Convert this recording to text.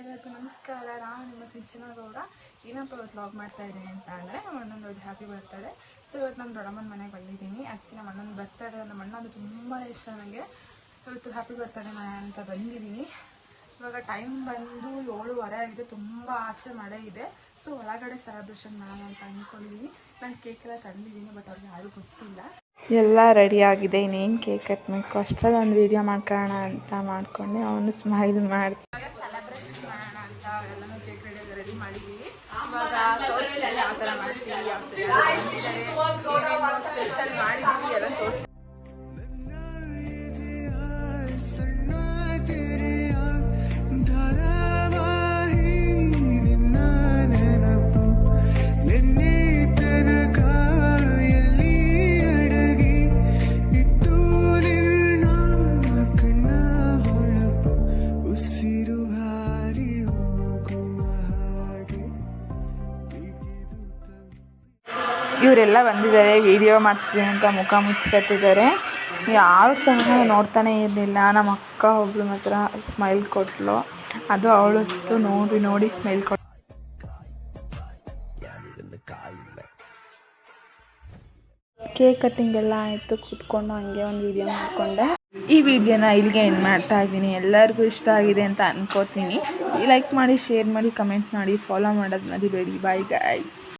ಎಲ್ಲರಿಗೂ ನಮಸ್ಕಾರ. ನಾನು ನಿಮ್ಮ ಸಿಂಚನ ಗೌಡ. ಏನಪ್ಪ ಇವತ್ತು ವ್ಲಾಗ್ ಮಾಡ್ತಾ ಇದ್ದೀನಿ ಅಂತ ಅಂದರೆ, ನಮ್ಮ ಅಣ್ಣಂದು ಹ್ಯಾಪಿ ಬರ್ತಡೇ. ಸೊ ಇವತ್ತು ನಾನು ದೊಡ್ಡಮ್ಮನ ಮನೆಗೆ ಬಂದಿದ್ದೀನಿ. ಅದಕ್ಕೆ ನಮ್ಮ ಅಣ್ಣನ ಬರ್ತಡೇ, ನಮ್ಮ ಅಣ್ಣ ಅದು ತುಂಬ ಇಷ್ಟ ನನಗೆ. ಇವತ್ತು ಹ್ಯಾಪಿ ಬರ್ತಡೇ ಅಂತ ಬಂದಿದ್ದೀನಿ. ಇವಾಗ ಟೈಮ್ ಬಂದು 7:30 ಆಗಿದೆ. ತುಂಬ ಆಚೆ ಮಳೆ ಇದೆ. ಸೊ ಒಳಗಡೆ ಸೆಲೆಬ್ರೇಷನ್ ಮಾಡೋಣ ಅಂತ ಅಂದ್ಕೊಂಡಿದ್ದೀನಿ. ನಾನು ಕೇಕ್ ಎಲ್ಲ ತಂದಿದ್ದೀನಿ, ಬಟ್ ಅವ್ರಿಗೆ ಯಾರೂ ಗೊತ್ತಿಲ್ಲ. ಎಲ್ಲ ರೆಡಿಯಾಗಿದೆ, ಇನ್ನೇನು ಕೇಕ್ ಕಟ್ಬೇಕು ಅಷ್ಟರಲ್ಲಿ ಒಂದು ವೀಡಿಯೋ ಮಾಡ್ಕೊಳ್ಳೋಣ ಅಂತ ಮಾಡ್ಕೊಂಡು ಅವನು ಸ್ಮೈಲ್ ಮಾಡಿ ಸೆಲೆಬ್ರೇಷನ್ ಮಾಡೋಣ ಅಂತ ಎಲ್ಲನೂ ಕೇಕ್ ರೆಡಿ ಮಾಡಿದ್ದೀವಿ. ಇವಾಗ ತೋರಿಸ್ತೀವಿ ಯಾವ ಥರ ಮಾಡ್ತೀವಿ, ಯಾವ ಥರ ಸ್ಪೆಷಲ್ ಮಾಡಿದ್ದೀವಿ ಎಲ್ಲ ತೋರಿಸ್ತೀವಿ. ಇವರೆಲ್ಲ ಬಂದಿದ್ದಾರೆ, ವಿಡಿಯೋ ಮಾಡ್ತೀನಿ ಅಂತ ಮುಖ ಮುಚ್ಕೊತಿದ್ದಾರೆ. ಯಾರು ಸಹ ನೋಡ್ತಾನೆ ಇರಲಿಲ್ಲ. ನಮ್ಮ ಅಕ್ಕ ಒಬ್ಳು ಮಾತ್ರ ಸ್ಮೈಲ್ ಕೊಟ್ಟಳು, ಅದು ಅವಳತ್ತು ನೋಡಿ ಸ್ಮೈಲ್ ಕೊಟ್ಟು. ಕೇಕ್ ಕಟ್ಟಿಂಗ್ ಎಲ್ಲ ಆಯಿತು, ಕೂತ್ಕೊಂಡು ಹಂಗೆ ಒಂದು ವಿಡಿಯೋ ಮಾಡಿಕೊಂಡೆ. ಈ ವಿಡಿಯೋನ ಇಲ್ಲಿಗೆ ಎಂಡ್ ಮಾಡ್ತಾ ಇದ್ದೀನಿ. ಎಲ್ಲರಿಗೂ ಇಷ್ಟ ಆಗಿದೆ ಅಂತ ಅನ್ಕೋತೀನಿ. ಲೈಕ್ ಮಾಡಿ, ಶೇರ್ ಮಾಡಿ, ಕಮೆಂಟ್ ಮಾಡಿ, ಫಾಲೋ ಮಾಡೋದು ಮರಿಬೇಡಿ. Bye guys.